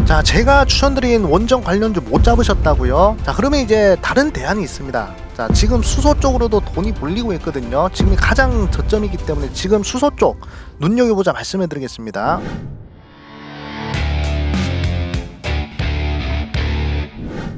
자, 제가 추천드린 원전 관련주 못 잡으셨다고요? 자, 그러면 이제 다른 대안이 있습니다. 자, 지금 수소 쪽으로도 돈이 몰리고 있거든요. 지금이 가장 저점이기 때문에 지금 수소 쪽 눈여겨보자 말씀해 드리겠습니다.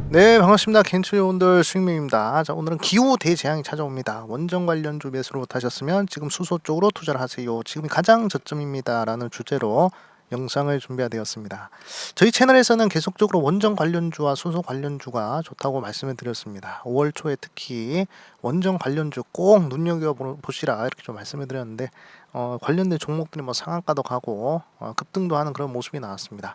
네, 반갑습니다. 겐츠요원들 수익명입니다. 자, 오늘은 기후 대재앙이 찾아옵니다. 원전 관련주 매수를 못하셨으면 지금 수소 쪽으로 투자를 하세요. 지금이 가장 저점입니다. 라는 주제로 영상을 준비하되었습니다. 저희 채널에서는 계속적으로 원전 관련주와 수소 관련주가 좋다고 말씀을 드렸습니다. 5월 초에 특히 원전 관련주 꼭 눈여겨보시라 이렇게 좀 말씀을 드렸는데 관련된 종목들이 뭐 상한가도 가고 급등도 하는 그런 모습이 나왔습니다.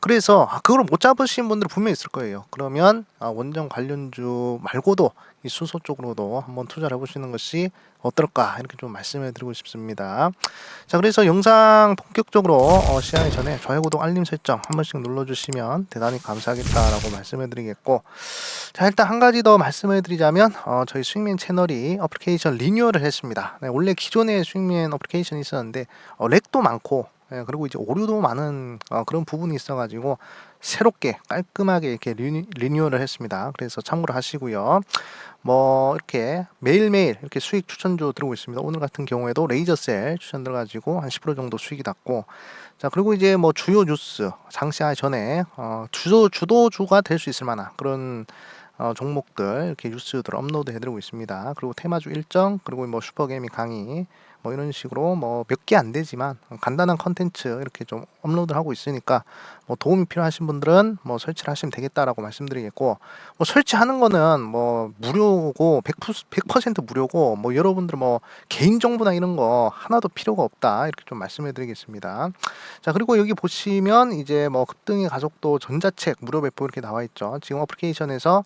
그래서 그걸 못 잡으신 분들 분명히 있을 거예요. 그러면 원전 관련주 말고도 이 수소 쪽으로도 한번 투자를 해보시는 것이 어떨까 이렇게 좀 말씀을 드리고 싶습니다. 자, 그래서 영상 본격적으로 시작하기 전에 좋아요, 구독, 알림 설정 한 번씩 눌러주시면 대단히 감사하겠다라고 말씀을 드리겠고, 자, 일단 한 가지 더 말씀을 드리자면 저희 스윙맨 채널이 어플리케이션 리뉴얼을 했습니다. 네, 원래 기존에 스윙맨 어플리케이션이 있었는데 렉도 많고 그리고 이제 오류도 많은 그런 부분이 있어가지고 새롭게 깔끔하게 이렇게 리뉴얼을 했습니다. 그래서 참고를 하시고요. 뭐 이렇게 매일매일 이렇게 수익 추천주 들어오고 있습니다. 오늘 같은 경우에도 레이저셀 추천 들어가지고 한 10% 정도 수익이 났고, 자, 그리고 이제 뭐 주요 뉴스 장시하기 전에 주도주가 될 수 있을 만한 그런 종목들 이렇게 뉴스들 업로드 해드리고 있습니다. 그리고 테마주 일정, 그리고 뭐 슈퍼게이밍 강의, 뭐 이런 식으로 뭐 몇 개 안 되지만 간단한 컨텐츠 이렇게 좀 업로드를 하고 있으니까 뭐 도움이 필요하신 분들은 뭐 설치를 하시면 되겠다라고 말씀드리겠고, 뭐 설치하는 거는 뭐 무료고 100% 무료고 뭐 여러분들 뭐 개인 정보나 이런 거 하나도 필요가 없다 이렇게 좀 말씀해 드리겠습니다. 자, 그리고 여기 보시면 이제 뭐 급등의 가속도 전자책 무료 배포 이렇게 나와 있죠. 지금 어플리케이션에서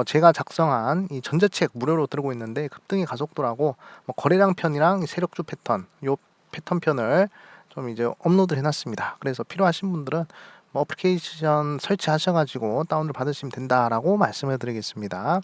제가 작성한 이 전자책 무료로 들고 있는데 급등의 가속도라고 뭐 거래량 편이랑 세력주 패턴 요 패턴 편을 좀 이제 업로드 해놨습니다. 그래서 필요하신 분들은 뭐 어플리케이션 설치하셔가지고 다운을 받으시면 된다라고 말씀을 드리겠습니다.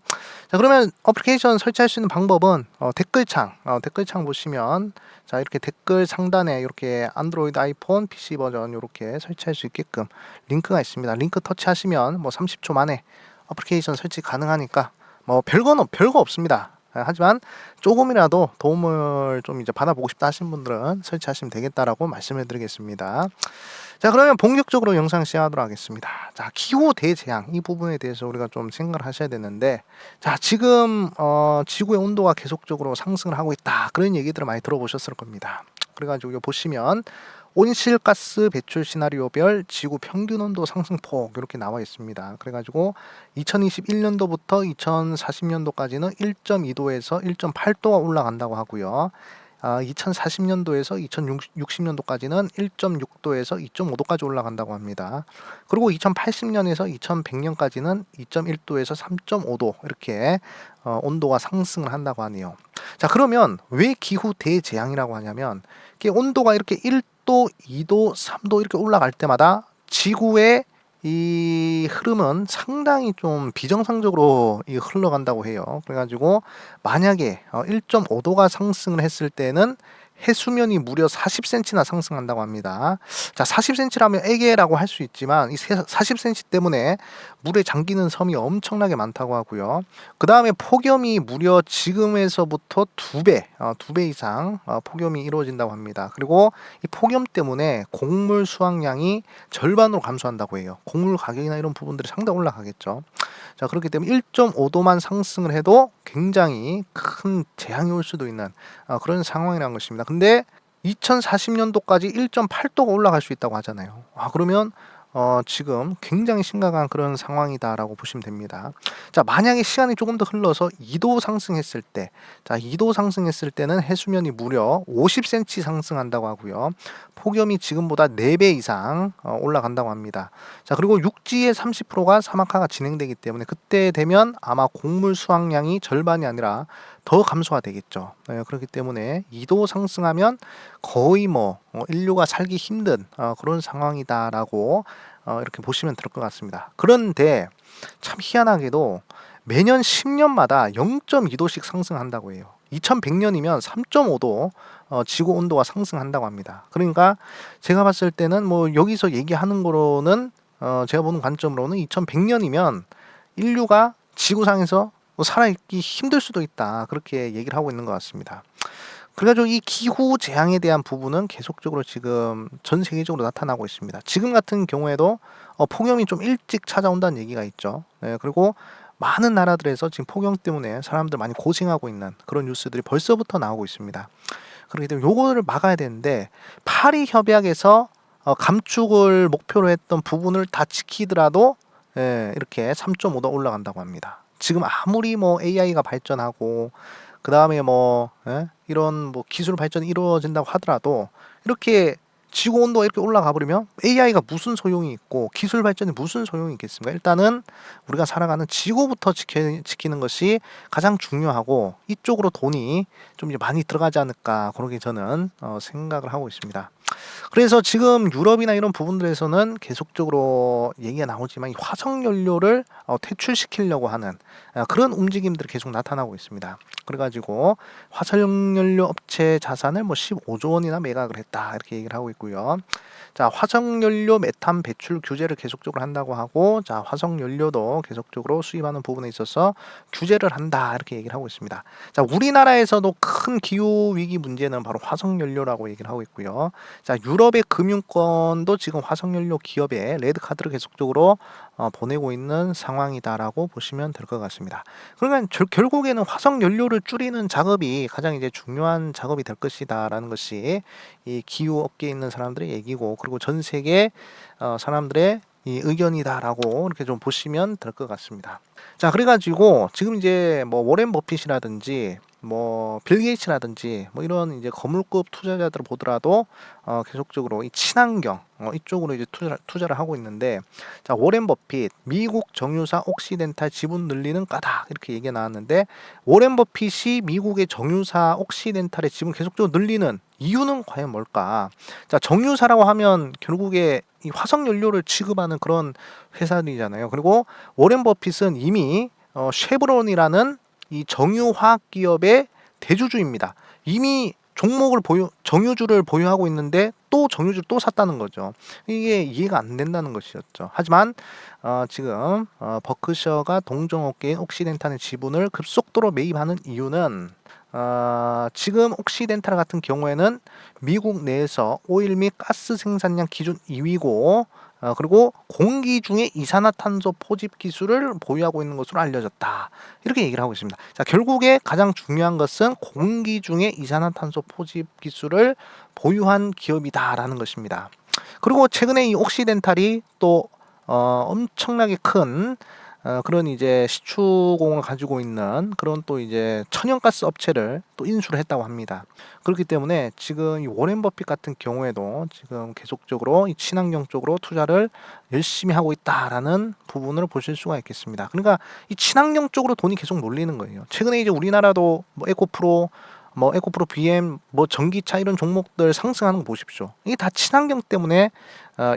자, 그러면 어플리케이션 설치할 수 있는 방법은 댓글창 보시면 자, 이렇게 댓글 상단에 이렇게 안드로이드, 아이폰, PC 버전 이렇게 설치할 수 있게끔 링크가 있습니다. 링크 터치하시면 뭐 30초 만에 어플리케이션 설치 가능하니까 뭐 별거 없습니다. 하지만 조금이라도 도움을 좀 이제 받아보고 싶다 하신 분들은 설치하시면 되겠다라고 말씀을 드리겠습니다. 자, 그러면 본격적으로 영상 시작하도록 하겠습니다. 자, 기후 대재앙 이 부분에 대해서 우리가 좀 생각을 하셔야 되는데, 자, 지금 지구의 온도가 계속적으로 상승을 하고 있다 그런 얘기들을 많이 들어보셨을 겁니다. 그래가지고 여기 보시면 온실가스 배출 시나리오별 지구 평균 온도 상승폭 이렇게 나와 있습니다. 그래가지고 2021년도부터 2040년도까지는 1.2도에서 1.8도가 올라간다고 하고요. 2040년도에서 2060년도까지는 1.6도에서 2.5도까지 올라간다고 합니다. 그리고 2080년에서 2100년까지는 2.1도에서 3.5도 이렇게 온도가 상승을 한다고 하네요. 자, 그러면 왜 기후 대재앙이라고 하냐면 온도가 이렇게 1도, 2도, 3도 이렇게 올라갈 때마다 지구의 이 흐름은 상당히 좀 비정상적으로 흘러간다고 해요. 그래가지고 만약에 1.5도가 상승을 했을 때는 해수면이 무려 40cm나 상승한다고 합니다. 자, 40cm라면 애기라고 할 수 있지만 이 40cm 때문에 물에 잠기는 섬이 엄청나게 많다고 하고요. 그 다음에 폭염이 무려 지금에서부터 2배 이상 폭염이 이루어진다고 합니다. 그리고 이 폭염 때문에 곡물 수확량이 절반으로 감소한다고 해요. 곡물 가격이나 이런 부분들이 상당히 올라가겠죠. 자, 그렇기 때문에 1.5도만 상승을 해도 굉장히 큰 재앙이 올 수도 있는 그런 상황이라는 것입니다. 근데 2040년도까지 1.8도가 올라갈 수 있다고 하잖아요. 그러면 지금 굉장히 심각한 그런 상황이다라고 보시면 됩니다. 자, 만약에 시간이 조금 더 흘러서 2도 상승했을 때, 자, 2도 상승했을 때는 해수면이 무려 50cm 상승한다고 하고요. 폭염이 지금보다 4배 이상 올라간다고 합니다. 자, 그리고 육지의 30%가 사막화가 진행되기 때문에 그때 되면 아마 곡물 수확량이 절반이 아니라 더 감소가 되겠죠. 그렇기 때문에 2도 상승하면 거의 뭐 인류가 살기 힘든 그런 상황이다라고 이렇게 보시면 될 것 같습니다. 그런데 참 희한하게도 매년 10년마다 0.2도씩 상승한다고 해요. 2100년이면 3.5도 지구 온도가 상승한다고 합니다. 그러니까 제가 봤을 때는 뭐 여기서 얘기하는 거로는 제가 보는 관점으로는 2100년이면 인류가 지구상에서 뭐 살아있기 힘들 수도 있다. 그렇게 얘기를 하고 있는 것 같습니다. 그래가지고 이 기후 재앙에 대한 부분은 계속적으로 지금 전 세계적으로 나타나고 있습니다. 지금 같은 경우에도 폭염이 좀 일찍 찾아온다는 얘기가 있죠. 예, 그리고 많은 나라들에서 지금 폭염 때문에 사람들 많이 고생하고 있는 그런 뉴스들이 벌써부터 나오고 있습니다. 그렇기 때문에 요거를 막아야 되는데 파리 협약에서 감축을 목표로 했던 부분을 다 지키더라도 이렇게 3.5도 올라간다고 합니다. 지금 아무리 뭐 AI가 발전하고 그 다음에 뭐 이런 뭐 기술 발전이 이루어진다고 하더라도 이렇게 지구 온도가 이렇게 올라가 버리면 AI가 무슨 소용이 있고 기술 발전이 무슨 소용이 있겠습니까? 일단은 우리가 살아가는 지구부터 지키는 것이 가장 중요하고 이쪽으로 돈이 좀 이제 많이 들어가지 않을까 그렇게 저는 생각을 하고 있습니다. 그래서 지금 유럽이나 이런 부분들에서는 계속적으로 얘기가 나오지만 이 화석 연료를 퇴출시키려고 하는 그런 움직임들이 계속 나타나고 있습니다. 그래가지고 화석 연료 업체 자산을 뭐 15조 원이나 매각을 했다 이렇게 얘기를 하고 있고요. 자, 화석 연료 메탄 배출 규제를 계속적으로 한다고 하고, 자, 화석 연료도 계속적으로 수입하는 부분에 있어서 규제를 한다 이렇게 얘기를 하고 있습니다. 자, 우리나라에서도 큰 기후 위기 문제는 바로 화석 연료라고 얘기를 하고 있고요. 자, 유럽의 금융권도 지금 화석 연료 기업에 레드 카드를 계속적으로 보내고 있는 상황이다라고 보시면 될 것 같습니다. 그러면 결국에는 화석 연료를 줄이는 작업이 가장 이제 중요한 작업이 될 것이다라는 것이 이 기후 업계에 있는 사람들의 얘기고, 그리고 전 세계 사람들의 이 의견이다라고 이렇게 좀 보시면 될 것 같습니다. 자, 그래가지고 지금 이제 뭐 워렌 버핏이라든지 뭐 빌 게이츠라든지 뭐 이런 이제 거물급 투자자들을 보더라도 계속적으로 이 친환경 이쪽으로 이제 투자를 하고 있는데, 자, 워렌 버핏 미국 정유사 옥시덴탈 지분 늘리는 까닭 이렇게 얘기가 나왔는데, 워렌 버핏이 미국의 정유사 옥시덴탈의 지분 계속적으로 늘리는 이유는 과연 뭘까? 자, 정유사라고 하면 결국에 이 화석 연료를 취급하는 그런 회사들이잖아요. 그리고 워렌 버핏은 이미 쉐브론이라는 이 정유화학 기업의 대주주입니다. 이미 종목을 정유주를 보유하고 있는데 또 정유주를 또 샀다는 거죠. 이게 이해가 안 된다는 것이었죠. 하지만 지금 버크셔가 동종업계인 옥시덴탈의 지분을 급속도로 매입하는 이유는 지금 옥시덴탈 같은 경우에는 미국 내에서 오일 및 가스 생산량 기준 2위고 그리고 공기 중에 이산화탄소 포집 기술을 보유하고 있는 것으로 알려졌다. 이렇게 얘기를 하고 있습니다. 자, 결국에 가장 중요한 것은 공기 중에 이산화탄소 포집 기술을 보유한 기업이다라는 것입니다. 그리고 최근에 이 옥시덴탈이 또 엄청나게 큰 그런 이제 시추공을 가지고 있는 그런 또 이제 천연가스 업체를 또 인수를 했다고 합니다. 그렇기 때문에 지금 이 워렌 버핏 같은 경우에도 지금 계속적으로 이 친환경 쪽으로 투자를 열심히 하고 있다라는 부분을 보실 수가 있겠습니다. 그러니까 이 친환경 쪽으로 돈이 계속 몰리는 거예요. 최근에 이제 우리나라도 뭐 에코프로 BM, 뭐 전기차 이런 종목들 상승하는 거 보십시오. 이게 다 친환경 때문에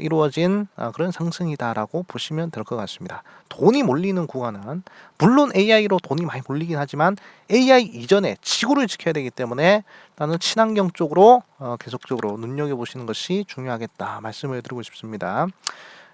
이루어진 그런 상승이다라고 보시면 될 것 같습니다. 돈이 몰리는 구간은 물론 AI로 돈이 많이 몰리긴 하지만 AI 이전에 지구를 지켜야 되기 때문에 나는 친환경 쪽으로 계속적으로 눈여겨보시는 것이 중요하겠다 말씀을 드리고 싶습니다.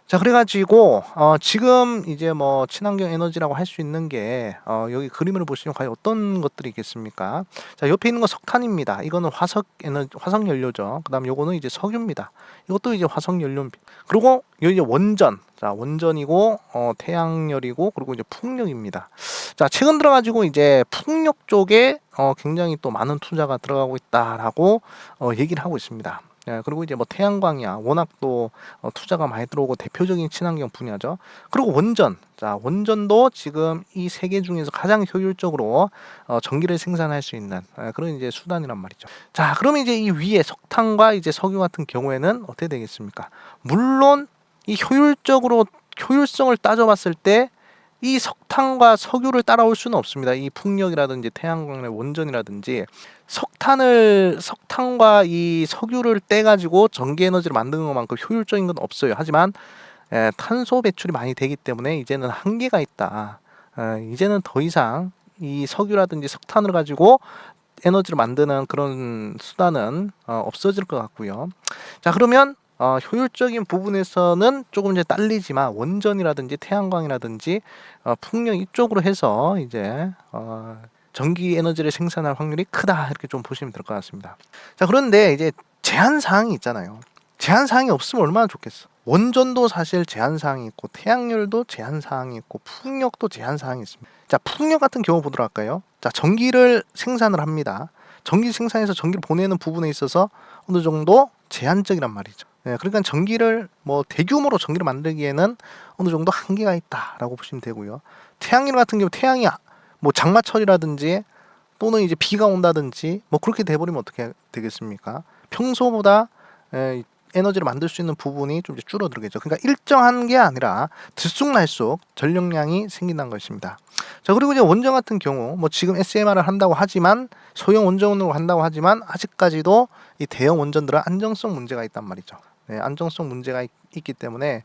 자, 그래가지고 지금 이제 뭐 친환경 에너지라고 할 수 있는 게 여기 그림을 보시면 과연 어떤 것들이 있겠습니까? 자, 옆에 있는 건 석탄입니다. 이거는 화석 연료죠. 그다음 요거는 이제 석유입니다. 이것도 이제 화석 연료. 그리고 여기 이제 원전. 자, 원전이고 태양열이고 그리고 이제 풍력입니다. 자, 최근 들어가지고 이제 풍력 쪽에 굉장히 또 많은 투자가 들어가고 있다라고 얘기를 하고 있습니다. 예, 그리고 이제 뭐 태양광이야 워낙 또 투자가 많이 들어오고 대표적인 친환경 분야죠. 그리고 원전, 자, 원전도 지금 이 세 개 중에서 가장 효율적으로 전기를 생산할 수 있는 그런 이제 수단이란 말이죠. 자, 그러면 이제 이 위에 석탄과 이제 석유 같은 경우에는 어떻게 되겠습니까? 물론 이 효율성을 따져봤을 때 이 석탄과 석유를 따라올 수는 없습니다. 이 풍력이라든지 태양광의 원전이라든지 석탄과 이 석유를 떼가지고 전기 에너지를 만드는 것만큼 효율적인 건 없어요. 하지만 탄소 배출이 많이 되기 때문에 이제는 한계가 있다. 이제는 더 이상 이 석유라든지 석탄을 가지고 에너지를 만드는 그런 수단은 없어질 것 같고요. 자, 그러면 효율적인 부분에서는 조금 이제 딸리지만 원전이라든지 태양광이라든지 풍력 이쪽으로 해서 이제 전기 에너지를 생산할 확률이 크다 이렇게 좀 보시면 될 것 같습니다. 자, 그런데 이제 제한 사항이 있잖아요. 제한 사항이 없으면 얼마나 좋겠어. 원전도 사실 제한 사항이 있고 태양열도 제한 사항이 있고 풍력도 제한 사항이 있습니다. 자, 풍력 같은 경우 보도록 할까요? 자, 전기를 생산을 합니다. 전기 생산해서 전기를 보내는 부분에 있어서 어느 정도 제한적이란 말이죠. 그러니까 전기를 뭐 대규모로 전기를 만들기에는 어느 정도 한계가 있다라고 보시면 되고요. 태양열 같은 경우 태양이 뭐 장마철이라든지 또는 이제 비가 온다든지 뭐 그렇게 돼버리면 어떻게 되겠습니까? 평소보다 에너지를 만들 수 있는 부분이 좀 이제 줄어들겠죠. 그러니까 일정한 게 아니라 들쑥날쑥 전력량이 생긴다는 것입니다. 자, 그리고 이제 원전 같은 경우 뭐 지금 SMR을 한다고 하지만 소형 원전으로 한다고 하지만 아직까지도 이 대형 원전들은 안정성 문제가 있단 말이죠. 안정성 문제가 있기 때문에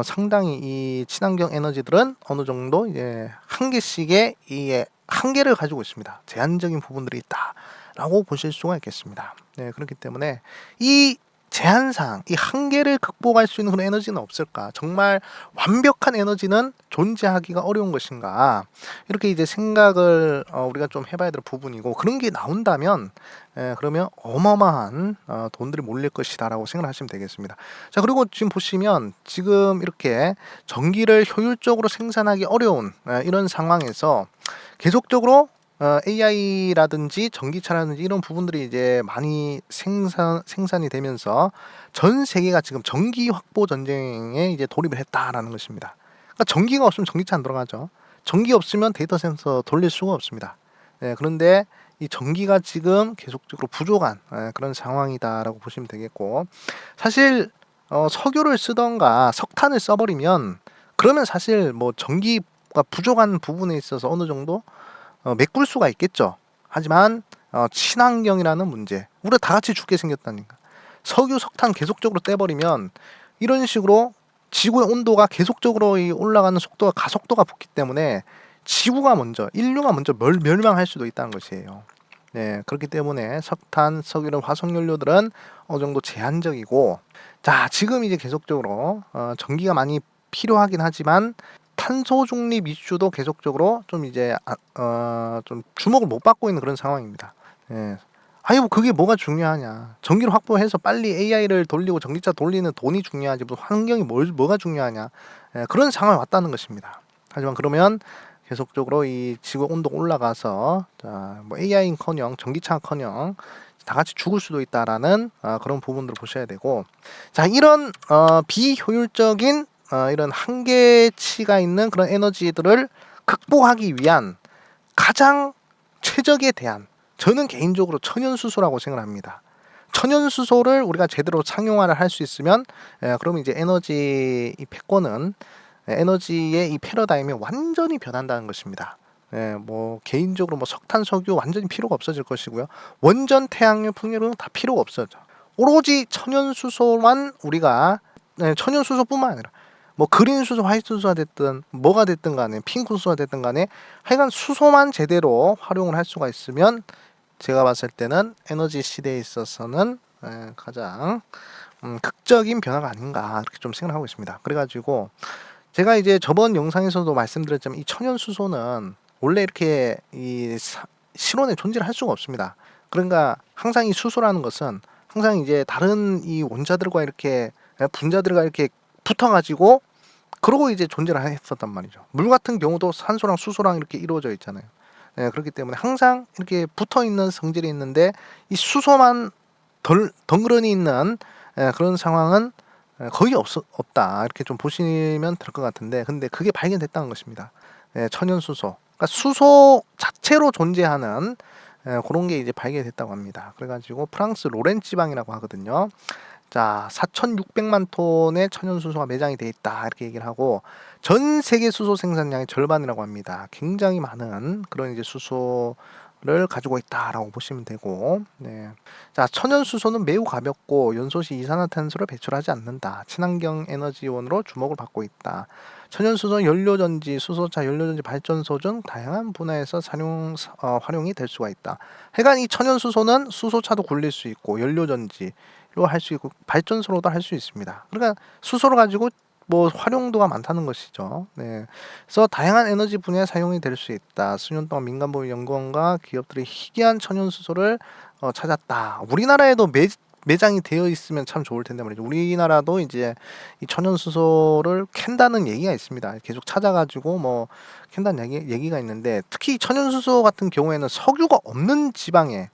상당히 이 친환경 에너지들은 어느 정도 이제 한 개씩의 이 한계를 가지고 있습니다. 제한적인 부분들이 있다라고 보실 수가 있겠습니다. 그렇기 때문에 이 제한사항, 이 한계를 극복할 수 있는 그런 에너지는 없을까? 정말 완벽한 에너지는 존재하기가 어려운 것인가? 이렇게 이제 생각을 우리가 좀 해봐야 될 부분이고 그런 게 나온다면 그러면 어마어마한 돈들이 몰릴 것이다라고 생각을 하시면 되겠습니다. 자, 그리고 지금 보시면 지금 이렇게 전기를 효율적으로 생산하기 어려운 이런 상황에서 계속적으로 AI라든지 전기차라든지 이런 부분들이 이제 많이 생산이 되면서 전 세계가 지금 전기 확보 전쟁에 이제 돌입을 했다라는 것입니다. 그러니까 전기가 없으면 전기차 안 돌아가죠. 전기 없으면 데이터 센터 돌릴 수가 없습니다. 그런데 이 전기가 지금 계속적으로 부족한 그런 상황이다라고 보시면 되겠고, 사실 석유를 쓰던가 석탄을 써버리면 그러면 사실 뭐 전기가 부족한 부분에 있어서 어느 정도 메꿀 수가 있겠죠. 하지만 친환경이라는 문제, 우리가 다 같이 죽게 생겼다니까. 석유, 석탄 계속적으로 떼버리면 이런 식으로 지구의 온도가 계속적으로 올라가는 속도가 가속도가 붙기 때문에 지구가 먼저, 인류가 먼저 멸망할 수도 있다는 것이에요. 그렇기 때문에 석탄, 석유 이런 화석연료들은 어느 정도 제한적이고, 자, 지금 이제 계속적으로 전기가 많이 필요하긴 하지만 탄소 중립 이슈도 계속적으로 좀 이제 좀 주목을 못 받고 있는 그런 상황입니다. 아니 뭐 그게 뭐가 중요하냐? 전기를 확보해서 빨리 AI를 돌리고 전기차 돌리는 돈이 중요하지 무슨 환경이 뭐가 중요하냐? 그런 상황이 왔다는 것입니다. 하지만 그러면 계속적으로 이 지구 온도 올라가서 뭐 AI는커녕 전기차커녕 다 같이 죽을 수도 있다라는 그런 부분들을 보셔야 되고, 자, 이런 비효율적인 이런 한계치가 있는 그런 에너지들을 극복하기 위한 가장 최적의 대안, 저는 개인적으로 천연수소라고 생각합니다. 천연수소를 우리가 제대로 상용화를 할 수 있으면 그러면 이제 에너지 이 패권은 에너지의 이 패러다임이 완전히 변한다는 것입니다. 뭐 개인적으로 뭐 석탄, 석유 완전히 필요가 없어질 것이고요. 원전, 태양열, 풍력은 다 필요가 없어져. 오로지 천연수소만 우리가 천연수소뿐만 아니라 뭐 그린 수소, 화이트 수소가 됐든 뭐가 됐든 간에 핑크 수소가 됐든 간에 하여간 수소만 제대로 활용을 할 수가 있으면 제가 봤을 때는 에너지 시대에 있어서는 가장 극적인 변화가 아닌가 이렇게 좀 생각하고 있습니다. 그래가지고 제가 이제 저번 영상에서도 말씀드렸지만 이 천연 수소는 원래 이렇게 이 실온에 존재를 할 수가 없습니다. 그러니까 항상 이 수소라는 것은 항상 이제 다른 이 원자들과 이렇게 분자들과 이렇게 붙어가지고 그러고 이제 존재를 했었단 말이죠. 물 같은 경우도 산소랑 수소랑 이렇게 이루어져 있잖아요. 그렇기 때문에 항상 이렇게 붙어 있는 성질이 있는데 이 수소만 덩그러니 있는 그런 상황은 거의 없다 이렇게 좀 보시면 될 것 같은데, 근데 그게 발견됐다는 것입니다. 천연 수소, 그러니까 수소 자체로 존재하는 그런 게 이제 발견됐다고 합니다. 그래가지고 프랑스 로렌 지방이라고 하거든요. 자, 4,600만 톤의 천연 수소가 매장이 돼 있다 이렇게 얘기를 하고, 전 세계 수소 생산량의 절반이라고 합니다. 굉장히 많은 그런 이제 수소를 가지고 있다라고 보시면 되고, 네. 자, 천연수소는 매우 가볍고 연소시 이산화탄소를 배출하지 않는다. 친환경 에너지원으로 주목을 받고 있다. 천연수소는 연료전지, 수소차 연료전지 발전소 등 다양한 분야에서 활용이 될 수가 있다. 하여간 이 천연수소는 수소차도 굴릴 수 있고 연료전지로 할 수 있고 발전소로도 할 수 있습니다. 그러니까 수소를 가지고 뭐 활용도가 많다는 것이죠. 네. 그래서 다양한 에너지 분야에 사용이 될 수 있다. 수년 동안 민간보유 연구원과 기업들이 희귀한 천연수소를 찾았다. 우리나라에도 매장이 되어 있으면 참 좋을 텐데 말이죠. 우리나라도 이제 이 천연수소를 캔다는 얘기가 있습니다. 계속 찾아가지고 뭐 캔다는 얘기가 있는데, 특히 천연수소 같은 경우에는 석유가 없는 지방에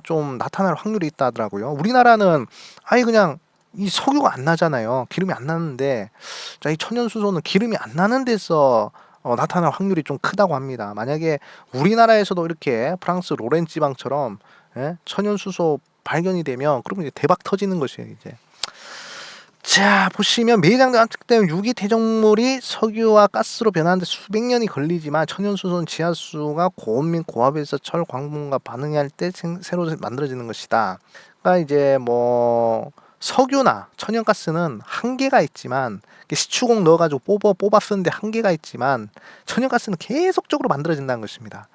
좀 나타날 확률이 있다 하더라고요. 우리나라는 아예 그냥 이 석유가 안 나잖아요. 기름이 안 나는데, 자, 이 천연수소는 기름이 안 나는 데서 나타날 확률이 좀 크다고 합니다. 만약에 우리나라에서도 이렇게 프랑스 로렌 지방처럼 천연수소 발견이 되면 그러면 이제 대박 터지는 것이에요, 이제. 자, 보시면 매장된 압축된 유기 퇴적물이 석유와 가스로 변하는데 수백 년이 걸리지만 천연수소는 지하수가 고온 및 고압에서 철 광분과 반응할 때 새로 만들어지는 것이다. 그러니까 이제 뭐 석유나 천연가스는 한계가 있지만, 시추공 넣어가지고 뽑아 쓰는데 한계가 있지만, 천연가스는 계속적으로 만들어진다는 것입니다.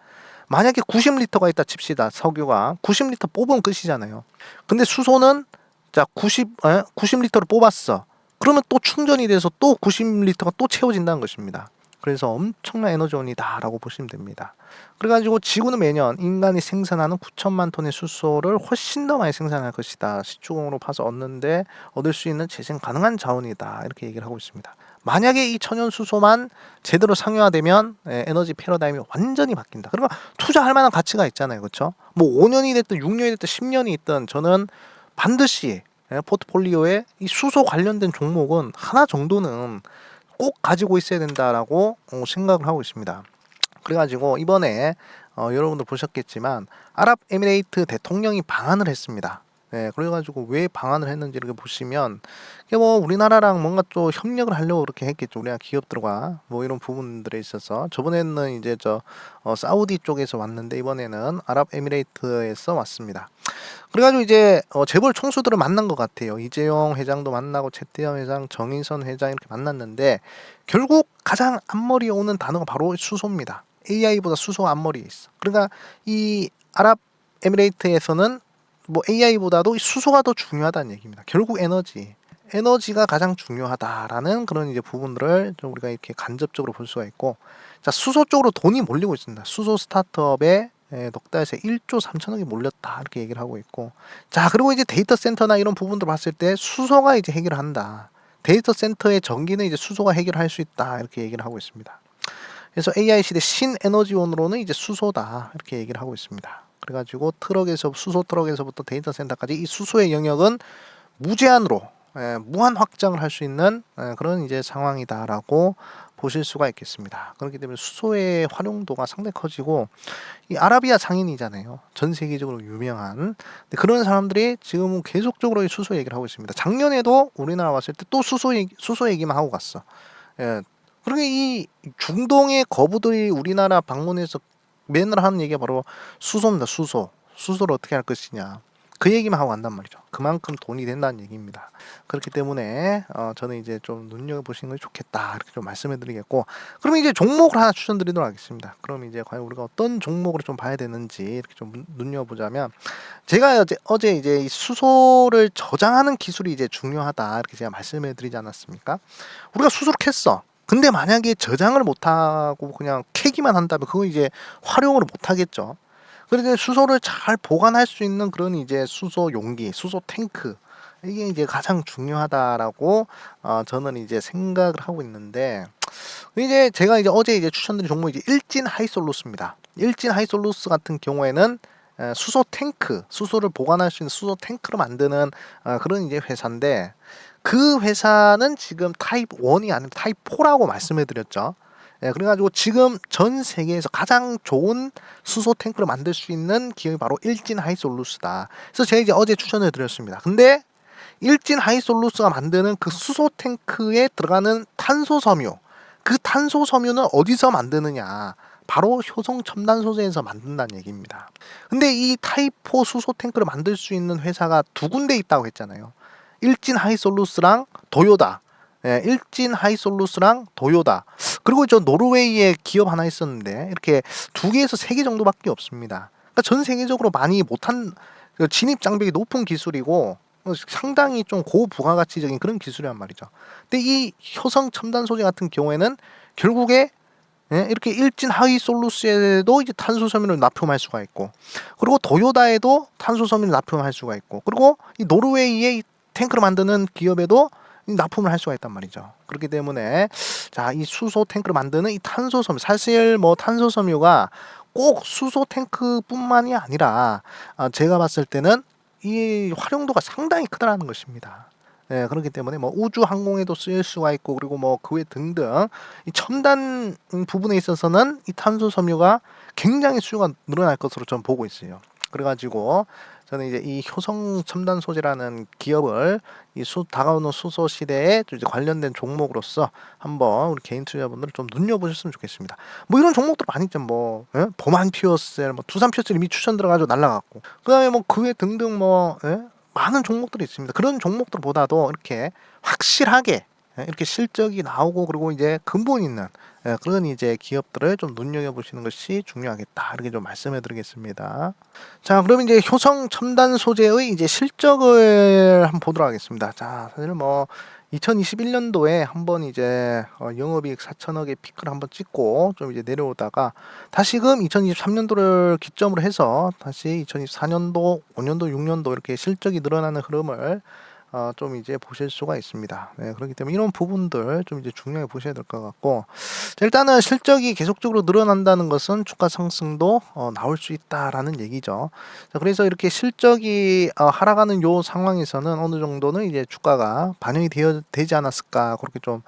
만약에 90리터가 있다 칩시다. 석유가 90리터 뽑으면 끝이잖아요. 근데 수소는 자 90리터를 뽑았어. 그러면 또 충전이 돼서 또 90리터가 또 채워진다는 것입니다. 그래서 엄청난 에너지원이다라고 보시면 됩니다. 그래가지고 지구는 매년 인간이 생산하는 9천만 톤의 수소를 훨씬 더 많이 생산할 것이다. 시추공으로 파서 얻을 수 있는 재생 가능한 자원이다. 이렇게 얘기를 하고 있습니다. 만약에 이 천연수소만 제대로 상용화되면 에너지 패러다임이 완전히 바뀐다. 그러니까 투자할 만한 가치가 있잖아요. 그렇죠? 뭐 5년이 됐든 6년이 됐든 10년이 있든 저는 반드시 포트폴리오에 이 수소 관련된 종목은 하나 정도는 꼭 가지고 있어야 된다라고 생각을 하고 있습니다. 그래가지고 이번에 여러분들 보셨겠지만 아랍에미레이트 대통령이 방한을 했습니다. 네, 그래가지고 왜 방한을 했는지 이렇게 보시면, 이게 뭐 우리나라랑 뭔가 또 협력을 하려고 그렇게 했겠죠. 우리나라 기업들과 뭐 이런 부분들에 있어서. 저번에는 이제 사우디 쪽에서 왔는데 이번에는 아랍에미레이트에서 왔습니다. 그래가지고 이제 재벌 총수들을 만난 것 같아요. 이재용 회장도 만나고 최태원 회장, 정인선 회장 이렇게 만났는데, 결국 가장 앞머리에 오는 단어가 바로 수소입니다. AI보다 수소가 앞머리에 있어. 그러니까 이 아랍에미레이트에서는 뭐 AI보다도 수소가 더 중요하다는 얘기입니다. 결국 에너지가 가장 중요하다라는 그런 이제 부분들을 좀 우리가 이렇게 간접적으로 볼 수가 있고, 자, 수소 쪽으로 돈이 몰리고 있습니다. 수소 스타트업에 넉 달새 1조 3천억이 몰렸다 이렇게 얘기를 하고 있고, 자, 그리고 이제 데이터 센터나 이런 부분들 봤을 때 수소가 이제 해결한다. 데이터 센터의 전기는 이제 수소가 해결할 수 있다 이렇게 얘기를 하고 있습니다. 그래서 AI 시대 신에너지원으로는 이제 수소다 이렇게 얘기를 하고 있습니다. 그래가지고 수소 트럭에서부터 데이터 센터까지 이 수소의 영역은 무제한으로 무한 확장을 할 수 있는 그런 이제 상황이다라고 보실 수가 있겠습니다. 그렇기 때문에 수소의 활용도가 상당히 커지고, 이 아라비아 상인이잖아요. 전 세계적으로 유명한. 그런 사람들이 지금은 계속적으로 수소 얘기를 하고 있습니다. 작년에도 우리나라 왔을 때 또 수소 얘기만 하고 갔어. 예. 그러니까 이 중동의 거부들이 우리나라 방문해서 맨날 하는 얘기가 바로 수소입니다. 수소를 어떻게 할 것이냐. 그 얘기만 하고 간단 말이죠. 그만큼 돈이 된다는 얘기입니다. 그렇기 때문에 저는 이제 좀 눈여겨보시는 게 좋겠다 이렇게 좀 말씀해 드리겠고, 그러면 이제 종목을 하나 추천드리도록 하겠습니다. 그럼 이제 과연 우리가 어떤 종목을 좀 봐야 되는지 이렇게 좀 눈여보자면, 제가 어제 이제 이 수소를 저장하는 기술이 이제 중요하다 이렇게 제가 말씀해 드리지 않았습니까? 우리가 수소를 캤어. 근데 만약에 저장을 못하고 그냥 캐기만 한다면 그건 이제 활용을 못하겠죠. 그래서 수소를 잘 보관할 수 있는 그런 이제 수소 용기, 수소 탱크, 이게 이제 가장 중요하다라고 저는 이제 생각을 하고 있는데, 이제 제가 이제 어제 이제 추천드린 종목이 이제 일진 하이솔루스입니다. 일진 하이솔루스 같은 경우에는 수소 탱크, 수소를 보관할 수 있는 수소 탱크를 만드는 그런 이제 회사인데, 그 회사는 지금 타입 1이 아니라 타입 4라고 말씀해 드렸죠. 그래가지고 지금 전 세계에서 가장 좋은 수소 탱크를 만들 수 있는 기업이 바로 일진 하이솔루스다. 그래서 제가 이제 어제 추천을 드렸습니다. 근데 일진 하이솔루스가 만드는 그 수소 탱크에 들어가는 탄소 섬유, 그 탄소 섬유는 어디서 만드느냐? 바로 효성 첨단 소재에서 만든다는 얘기입니다. 근데 이 타입4 수소 탱크를 만들 수 있는 회사가 두 군데 있다고 했잖아요. 일진 하이솔루스랑 도요다. 예, 일진 하이솔루스랑 도요다. 그리고 저 노르웨이에 기업 하나 있었는데 이렇게 두 개에서 세 개 정도밖에 없습니다. 그러니까 전 세계적으로 많이 못한 진입 장벽이 높은 기술이고 상당히 좀 고부가가치적인 그런 기술이란 말이죠. 근데 이 효성 첨단 소재 같은 경우에는 결국에 예, 이렇게 일진 하이 솔루스에도 이제 탄소 섬유를 납품할 수가 있고, 그리고 도요다에도 탄소 섬유를 납품할 수가 있고, 그리고 이 노르웨이의 이 탱크를 만드는 기업에도 납품을 할 수가 있단 말이죠. 그렇기 때문에 자, 이 수소 탱크를 만드는 이 탄소 섬유, 사실 뭐 탄소 섬유가 꼭 수소 탱크뿐만이 아니라 제가 봤을 때는 이 활용도가 상당히 크다라는 것입니다. 네, 그렇기 때문에 뭐 우주 항공에도 쓰일 수가 있고, 그리고 뭐 그 외 등등 이 첨단 부분에 있어서는 이 탄소 섬유가 굉장히 수요가 늘어날 것으로 저는 보고 있어요. 그래가지고 저는 이제 이 효성 첨단 소재라는 기업을 이 다가오는 수소 시대에 좀 이제 관련된 종목으로서 한번 우리 개인 투자자분들 좀 눈여보셨으면 좋겠습니다. 뭐 이런 종목들 많이 있죠. 뭐 예? 범한 퓨어셀, 뭐 두산 퓨어셀 이미 추천 들어가지고 날라갔고, 그다음에 뭐 그 외 등등 뭐 예? 많은 종목들이 있습니다. 그런 종목들보다도 이렇게 확실하게 이렇게 실적이 나오고, 그리고 이제 근본 있는 그런 이제 기업들을 좀 눈여겨보시는 것이 중요하겠다, 이렇게 좀 말씀해 드리겠습니다. 자, 그럼 이제 효성 첨단 소재의 이제 실적을 한번 보도록 하겠습니다. 자, 사실 뭐 2021년도에 한번 이제 영업이익 4천억의 피크를 한번 찍고 좀 이제 내려오다가 다시금 2023년도를 기점으로 해서 다시 2024년도, 5년도, 6년도 이렇게 실적이 늘어나는 흐름을 좀 이제 보실 수가 있습니다. 네, 그렇기 때문에 이런 부분들 좀 이제 중요하게 보셔야 될 것 같고, 자, 일단은 실적이 계속적으로 늘어난다는 것은 주가 상승도 나올 수 있다라는 얘기죠. 자, 그래서 이렇게 실적이 하락하는 요 상황에서는 어느 정도는 이제 주가가 반영이 되지 않았을까, 그렇게 좀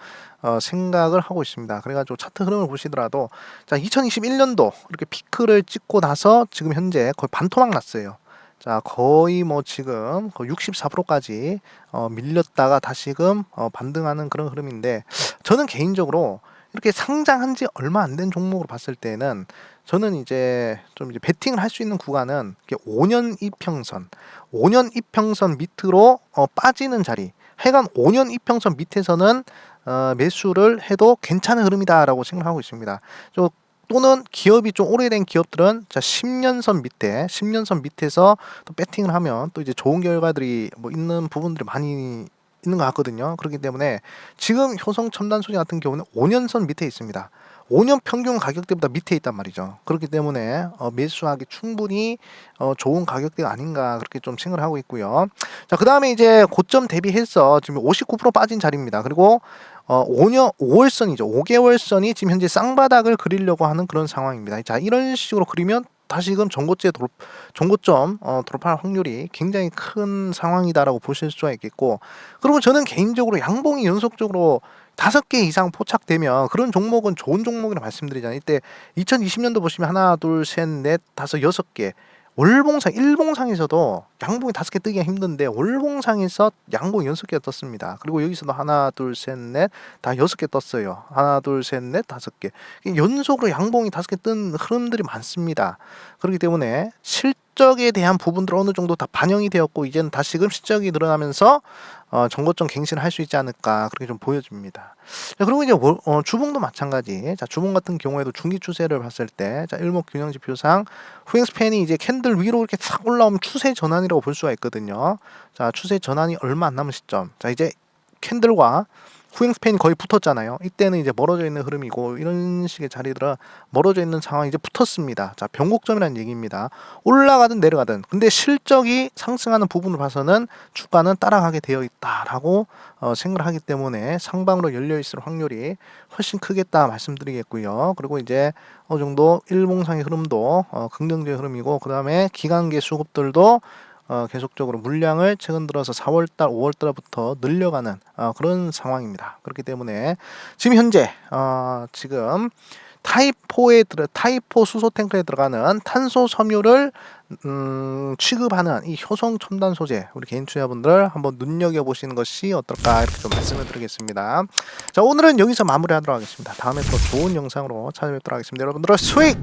생각을 하고 있습니다. 그래가지고 차트 흐름을 보시더라도 자, 2021년도 이렇게 피크를 찍고 나서 지금 현재 거의 반토막 났어요. 자, 거의 뭐 지금 거의 64%까지 밀렸다가 다시금 반등하는 그런 흐름인데, 저는 개인적으로 이렇게 상장한 지 얼마 안 된 종목으로 봤을 때는 저는 이제 좀 이제 베팅을 할 수 있는 구간은 5년 이평선, 5년 이평선 밑으로 빠지는 자리, 하여간 5년 이평선 밑에서는 매수를 해도 괜찮은 흐름이다라고 생각하고 있습니다. 또는 기업이 좀 오래된 기업들은 자 10년선 밑에, 10년선 밑에서 또 배팅을 하면 또 이제 좋은 결과들이 뭐 있는 부분들이 많이 있는 것 같거든요. 그렇기 때문에 지금 효성 첨단 소재 같은 경우는 5년선 밑에 있습니다. 5년 평균 가격대보다 밑에 있단 말이죠. 그렇기 때문에 매수하기 충분히 좋은 가격대가 아닌가, 그렇게 좀 생각을 하고 있고요. 자, 그 다음에 이제 고점 대비해서 지금 59% 빠진 자리입니다. 그리고 5월선이죠. 5개월선이 지금 현재 쌍바닥을 그리려고 하는 그런 상황입니다. 자, 이런 식으로 그리면 다시금 전고점 돌파할 확률이 굉장히 큰 상황이다라고 보실 수가 있겠고, 그리고 저는 개인적으로 양봉이 연속적으로 5개 이상 포착되면 그런 종목은 좋은 종목이라 말씀드리잖아요. 이때 2020년도 보시면 하나, 둘, 셋, 넷, 다섯, 6개 월봉상, 일봉상에서도 양봉이 5개 뜨기가 힘든데 월봉상에서 양봉이 6개 떴습니다. 그리고 여기서도 하나, 둘, 셋, 넷, 다 6개 떴어요. 하나, 둘, 셋, 넷, 5개. 연속으로 양봉이 5개 뜬 흐름들이 많습니다. 그렇기 때문에 실적에 대한 부분들 어느 정도 다 반영이 되었고, 이제는 다시금 실적이 늘어나면서 정고점 갱신을 할 수 있지 않을까, 그렇게 좀 보여집니다. 자, 그리고 이제 주봉도 마찬가지. 자, 주봉 같은 경우에도 중기 추세를 봤을 때, 자, 일목균형지표상 후행스팬이 이제 캔들 위로 이렇게 탁 올라오면 추세 전환이라고 볼 수가 있거든요. 자, 추세 전환이 얼마 안 남은 시점. 자, 이제 캔들과 후행스팬이 거의 붙었잖아요. 이때는 이제 멀어져 있는 흐름이고, 이런 식의 자리들은 멀어져 있는 상황이 이제 붙었습니다. 자, 변곡점이라는 얘기입니다. 올라가든 내려가든, 근데 실적이 상승하는 부분을 봐서는 주가는 따라가게 되어 있다라고 생각을 하기 때문에 상방으로 열려 있을 확률이 훨씬 크겠다 말씀드리겠고요. 그리고 이제 어느 정도 일봉상의 흐름도 긍정적인 흐름이고, 그 다음에 기간계 수급들도 계속적으로 물량을 최근 들어서 4월달, 5월달부터 늘려가는 그런 상황입니다. 그렇기 때문에 지금 현재 지금 타입4 수소 탱크에 들어가는 탄소 섬유를 취급하는 이 효성 첨단 소재, 우리 개인 투자분들 한번 눈여겨보시는 것이 어떨까, 이렇게 좀 말씀을 드리겠습니다. 자, 오늘은 여기서 마무리하도록 하겠습니다. 다음에 또 좋은 영상으로 찾아뵙도록 하겠습니다. 여러분들 수익